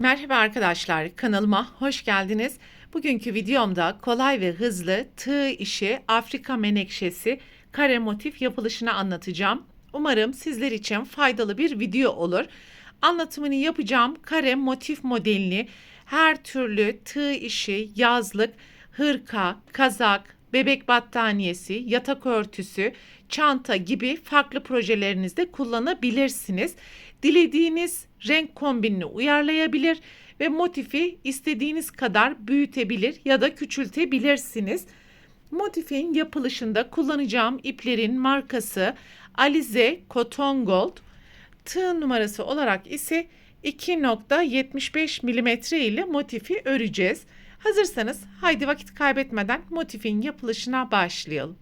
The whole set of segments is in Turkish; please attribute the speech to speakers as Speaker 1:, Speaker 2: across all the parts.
Speaker 1: Merhaba arkadaşlar, kanalıma hoş geldiniz. Bugünkü videomda kolay ve hızlı tığ işi Afrika menekşesi kare motif yapılışını anlatacağım. Umarım sizler için faydalı bir video olur. Anlatımını yapacağım kare motif modelini her türlü tığ işi, yazlık, hırka, kazak, bebek battaniyesi, yatak örtüsü, çanta gibi farklı projelerinizde kullanabilirsiniz. Dilediğiniz renk kombinini uyarlayabilir ve motifi istediğiniz kadar büyütebilir ya da küçültebilirsiniz. Motifin yapılışında kullanacağım iplerin markası Alize Cotton Gold. Tığ numarası olarak ise 2,75 mm ile motifi öreceğiz. Hazırsanız haydi vakit kaybetmeden motifin yapılışına başlayalım.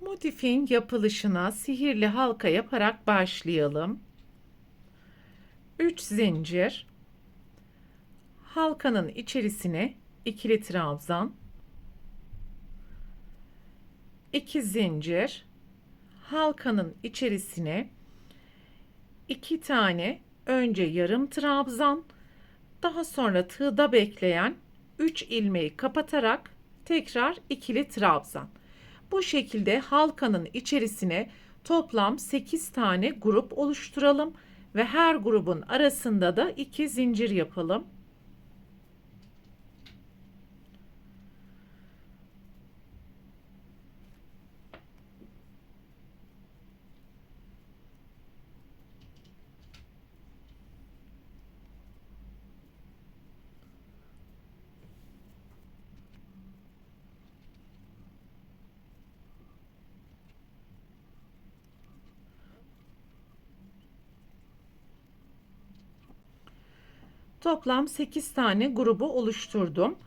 Speaker 1: Motifin yapılışına sihirli halka yaparak başlayalım. 3 zincir, halkanın içerisine ikili trabzan, 2 zincir, halkanın içerisine 2 tane önce yarım trabzan, daha sonra tığda bekleyen 3 ilmeği kapatarak tekrar ikili trabzan. Bu şekilde halkanın içerisine toplam 8 tane grup oluşturalım ve her grubun arasında da 2 zincir yapalım. Toplam 8 tane grubu oluşturdum.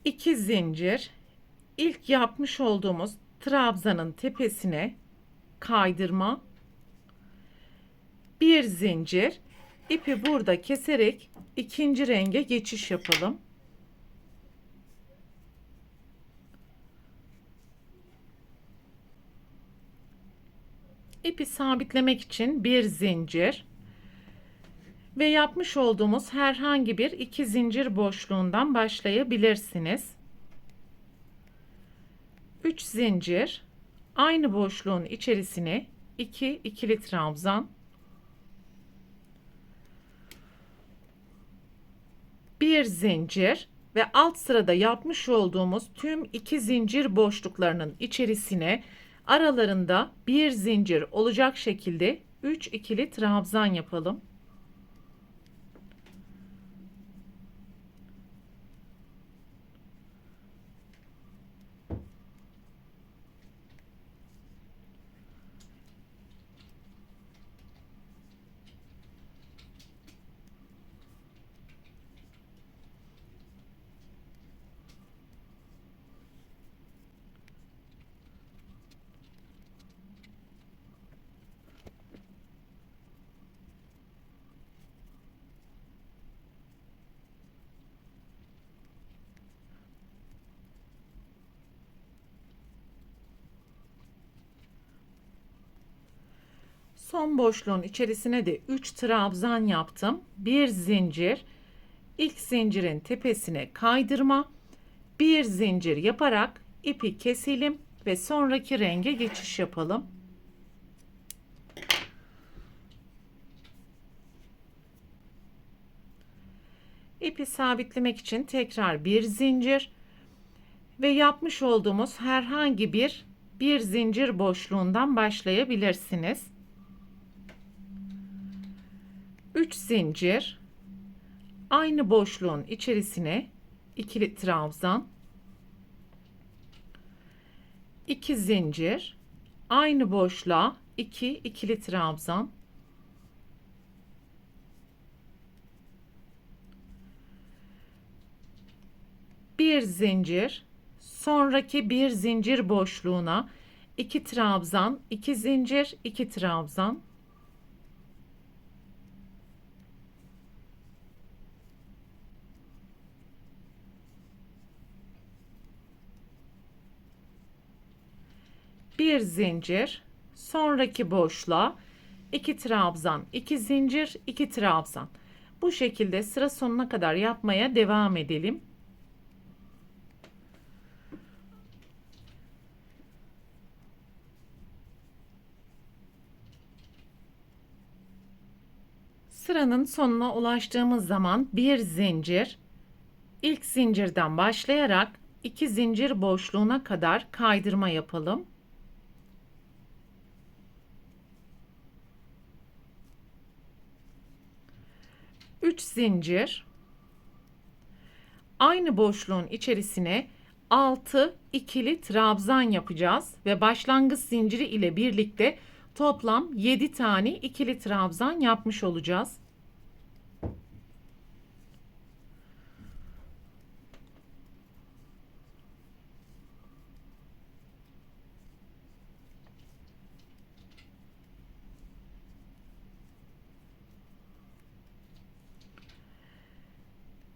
Speaker 1: 2 zincir, ilk yapmış olduğumuz trabzanın tepesine kaydırma, 1 zincir, ipi burada keserek ikinci renge geçiş yapalım. İpi sabitlemek için 1 zincir ve yapmış olduğumuz herhangi bir 2 zincir boşluğundan başlayabilirsiniz. 3 zincir, aynı boşluğun içerisine 2 ikili trabzan, 1 zincir ve alt sırada yapmış olduğumuz tüm 2 zincir boşluklarının içerisine aralarında 1 zincir olacak şekilde 3 ikili trabzan yapalım. Son boşluğun içerisine de 3 trabzan yaptım. 1 zincir, ilk zincirin tepesine kaydırma, 1 zincir yaparak ipi keselim ve sonraki renge geçiş yapalım. İpi sabitlemek için tekrar 1 zincir ve yapmış olduğumuz herhangi bir zincir boşluğundan başlayabilirsiniz. 3 zincir, aynı boşluğun içerisine ikili trabzan, 2 zincir, aynı boşluğa 2 ikili trabzan, 1 zincir, sonraki 1 zincir boşluğuna 2 trabzan, 2 zincir, 2 trabzan, bir zincir, sonraki boşluğa 2 trabzan, 2 zincir, 2 trabzan. Bu şekilde sıra sonuna kadar yapmaya devam edelim. Sıranın sonuna ulaştığımız zaman bir zincir, ilk zincirden başlayarak 2 zincir boşluğuna kadar kaydırma yapalım. Üç zincir, aynı boşluğun içerisine 6 ikili trabzan yapacağız ve başlangıç zinciri ile birlikte toplam 7 tane ikili trabzan yapmış olacağız.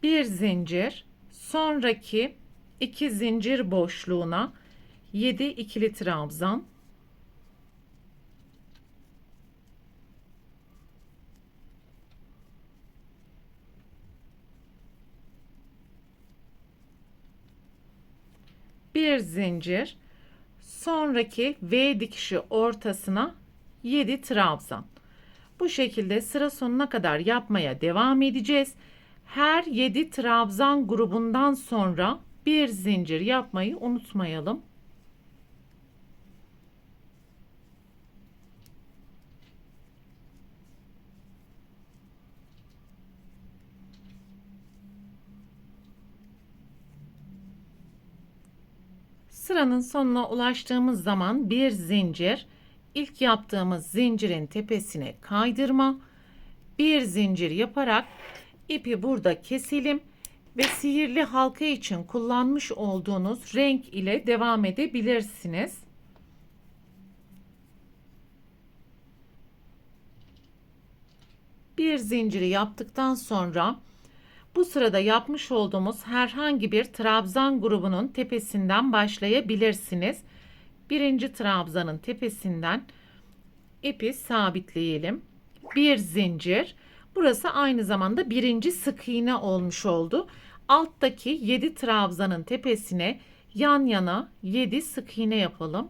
Speaker 1: Bir zincir, sonraki 2 zincir boşluğuna 7 ikili trabzan, bir zincir, sonraki V dikişi ortasına 7 trabzan. Bu şekilde sıra sonuna kadar yapmaya devam edeceğiz. Her 7 trabzan grubundan sonra bir zincir yapmayı unutmayalım. Sıranın sonuna ulaştığımız zaman bir zincir, ilk yaptığımız zincirin tepesine kaydırma, bir zincir yaparak ipi burada keselim ve sihirli halka için kullanmış olduğunuz renk ile devam edebilirsiniz. Bir zinciri yaptıktan sonra bu sırada yapmış olduğumuz herhangi bir trabzan grubunun tepesinden başlayabilirsiniz. Birinci trabzanın tepesinden ipi sabitleyelim. Bir zincir. Burası aynı zamanda birinci sık iğne olmuş oldu. Alttaki 7 trabzanın tepesine yan yana 7 sık iğne yapalım.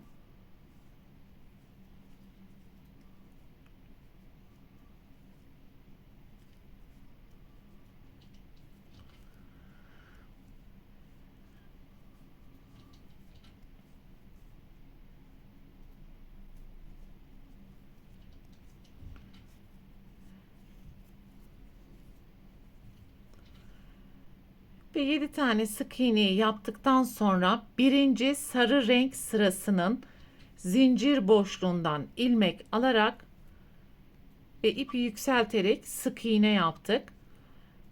Speaker 1: Ve 7 tane sık iğneyi yaptıktan sonra birinci sarı renk sırasının zincir boşluğundan ilmek alarak ve ipi yükselterek sık iğne yaptık.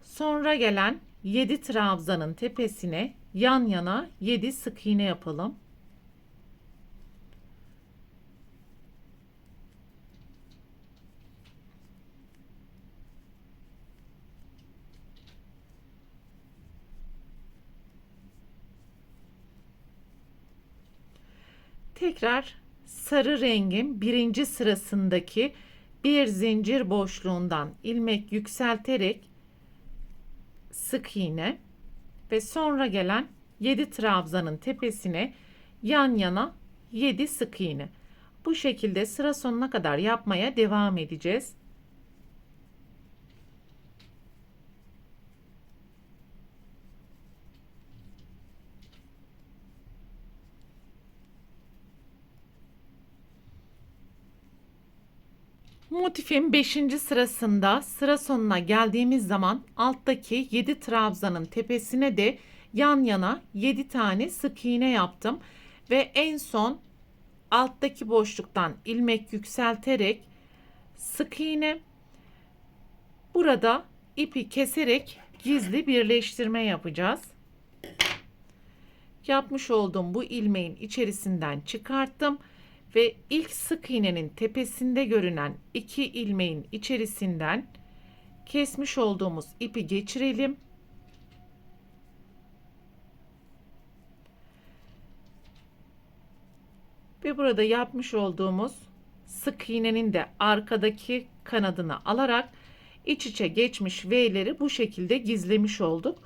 Speaker 1: Sonra gelen 7 trabzanın tepesine yan yana 7 sık iğne yapalım. Tekrar sarı rengin birinci sırasındaki bir zincir boşluğundan ilmek yükselterek sık iğne ve sonra gelen 7 trabzanın tepesine yan yana 7 sık iğne. Bu şekilde sıra sonuna kadar yapmaya devam edeceğiz. Motifin 5. sırasında sıra sonuna geldiğimiz zaman alttaki 7 trabzanın tepesine de yan yana 7 tane sık iğne yaptım ve en son alttaki boşluktan ilmek yükselterek sık iğne, burada ipi keserek gizli birleştirme yapacağız. Yapmış olduğum bu ilmeğin içerisinden çıkarttım ve ilk sık iğnenin tepesinde görünen 2 ilmeğin içerisinden kesmiş olduğumuz ipi geçirelim. Ve burada yapmış olduğumuz sık iğnenin de arkadaki kanadını alarak iç içe geçmiş V'leri bu şekilde gizlemiş olduk.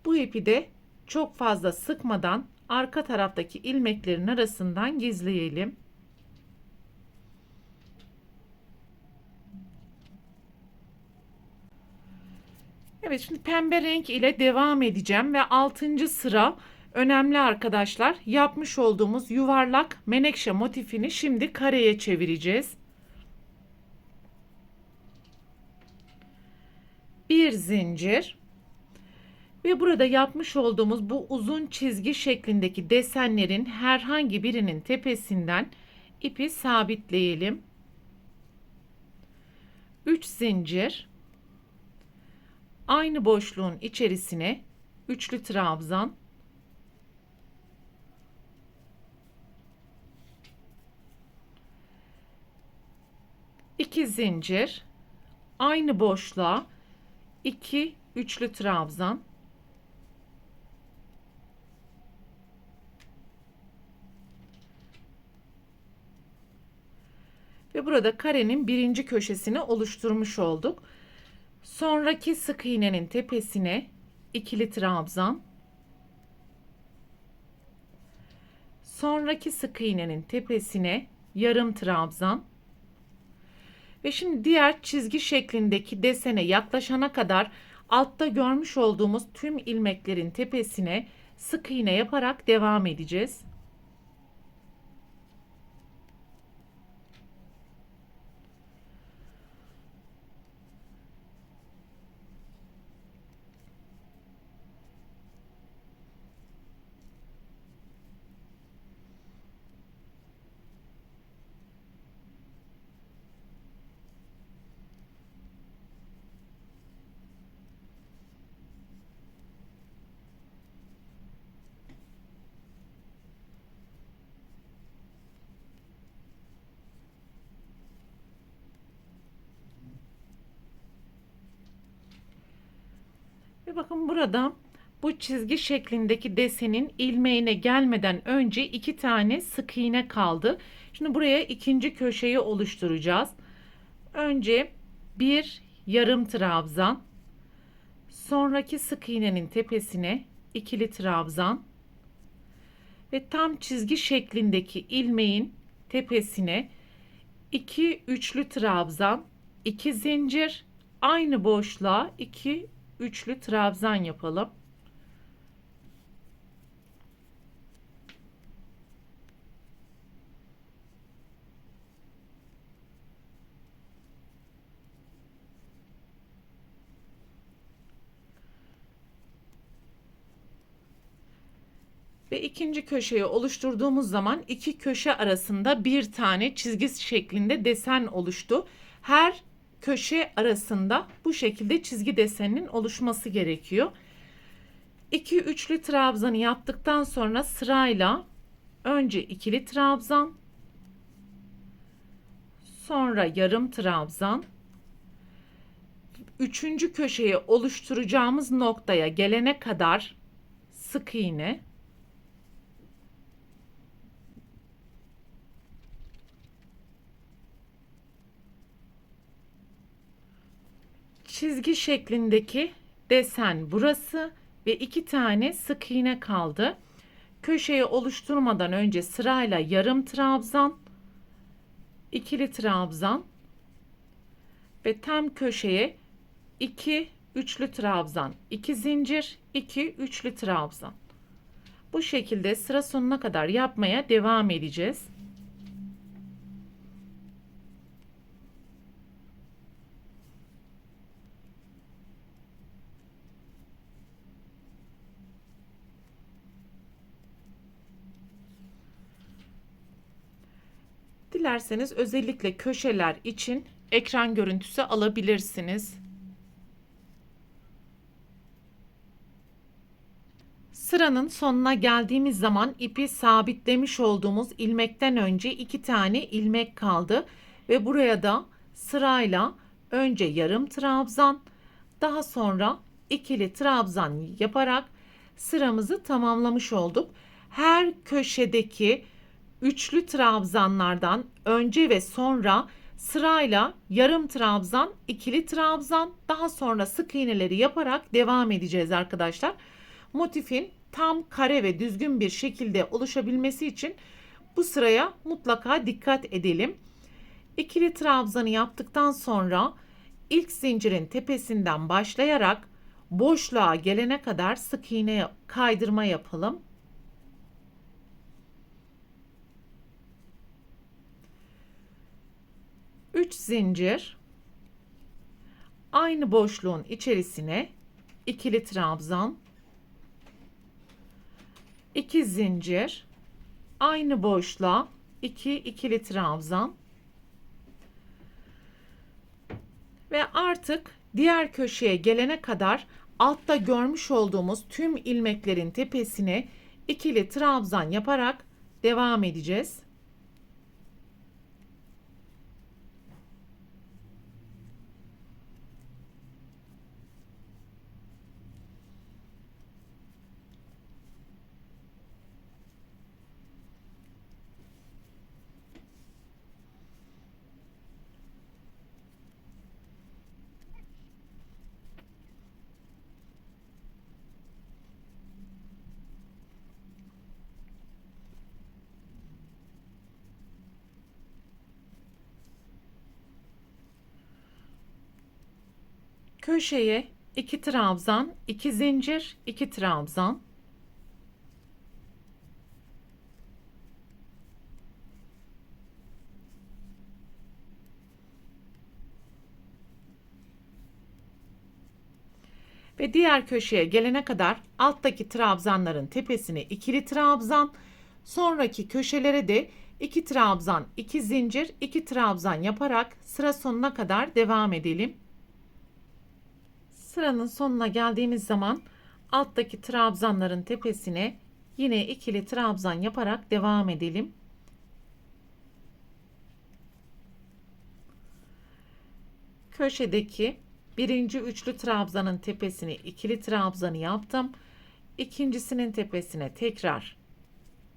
Speaker 1: Bu ipi de çok fazla sıkmadan arka taraftaki ilmeklerin arasından gizleyelim. Evet, şimdi pembe renk ile devam edeceğim ve 6. sıra önemli arkadaşlar. Yapmış olduğumuz yuvarlak menekşe motifini şimdi kareye çevireceğiz. Bir zincir ve burada yapmış olduğumuz bu uzun çizgi şeklindeki desenlerin herhangi birinin tepesinden ipi sabitleyelim. 3 zincir, aynı boşluğun içerisine üçlü trabzan, iki zincir, aynı boşluğa 2 üçlü trabzan, ve burada karenin birinci köşesini oluşturmuş olduk. Sonraki sık iğnenin tepesine ikili trabzan, sonraki sık iğnenin tepesine yarım trabzan ve şimdi diğer çizgi şeklindeki desene yaklaşana kadar altta görmüş olduğumuz tüm ilmeklerin tepesine sık iğne yaparak devam edeceğiz. Ve bakın burada bu çizgi şeklindeki desenin ilmeğine gelmeden önce 2 tane sık iğne kaldı. Şimdi buraya ikinci köşeyi oluşturacağız. Önce bir yarım trabzan, sonraki sık iğnenin tepesine ikili trabzan ve tam çizgi şeklindeki ilmeğin tepesine 2 üçlü trabzan, 2 zincir, aynı boşluğa 2 üçlü trabzan yapalım. Ve ikinci köşeyi oluşturduğumuz zaman iki köşe arasında bir tane çizgi şeklinde desen oluştu. Her köşe arasında bu şekilde çizgi deseninin oluşması gerekiyor. 2 üçlü trabzanı yaptıktan sonra sırayla önce ikili trabzan, sonra yarım trabzan, üçüncü köşeyi oluşturacağımız noktaya gelene kadar sık iğne, çizgi şeklindeki desen burası ve 2 tane sık iğne kaldı. Köşeyi oluşturmadan önce sırayla yarım trabzan, ikili trabzan ve tam köşeye 2 üçlü trabzan, 2 zincir, 2 üçlü trabzan. Bu şekilde sıra sonuna kadar yapmaya devam edeceğiz. Dilerseniz özellikle köşeler için ekran görüntüsü alabilirsiniz. Sıranın sonuna geldiğimiz zaman ipi sabitlemiş olduğumuz ilmekten önce 2 tane ilmek kaldı ve buraya da sırayla önce yarım trabzan, daha sonra ikili trabzan yaparak sıramızı tamamlamış olduk. Her köşedeki üçlü trabzanlardan önce ve sonra Sırayla yarım trabzan, ikili trabzan, daha sonra sık iğneleri yaparak devam edeceğiz arkadaşlar. Motifin tam kare ve düzgün bir şekilde oluşabilmesi için bu sıraya mutlaka dikkat edelim. İkili trabzanı yaptıktan sonra ilk zincirin tepesinden başlayarak boşluğa gelene kadar sık iğne kaydırma yapalım. Üç zincir, aynı boşluğun içerisine ikili trabzan, 2 zincir, aynı boşluğa 2 ikili trabzan ve artık diğer köşeye gelene kadar altta görmüş olduğumuz tüm ilmeklerin tepesine ikili trabzan yaparak devam edeceğiz. Köşeye 2 trabzan, 2 zincir, 2 trabzan. Ve diğer köşeye gelene kadar alttaki trabzanların tepesine ikili trabzan, sonraki köşelere de 2 trabzan, 2 zincir, 2 trabzan yaparak sıra sonuna kadar devam edelim. Sıranın sonuna geldiğimiz zaman alttaki trabzanların tepesine yine ikili trabzan yaparak devam edelim. Köşedeki birinci üçlü trabzanın tepesine ikili trabzanı yaptım. İkincisinin tepesine tekrar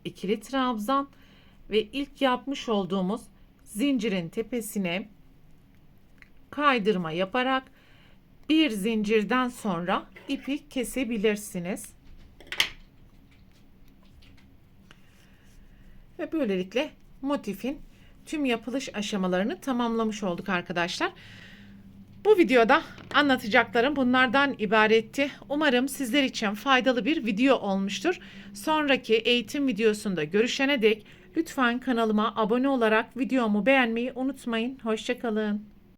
Speaker 1: ikili trabzan ve ilk yapmış olduğumuz zincirin tepesine kaydırma yaparak bir zincirden sonra ipi kesebilirsiniz. Ve böylelikle motifin tüm yapılış aşamalarını tamamlamış olduk arkadaşlar. Bu videoda anlatacaklarım bunlardan ibaretti. Umarım sizler için faydalı bir video olmuştur. Sonraki eğitim videosunda görüşene dek lütfen kanalıma abone olarak videomu beğenmeyi unutmayın. Hoşça kalın.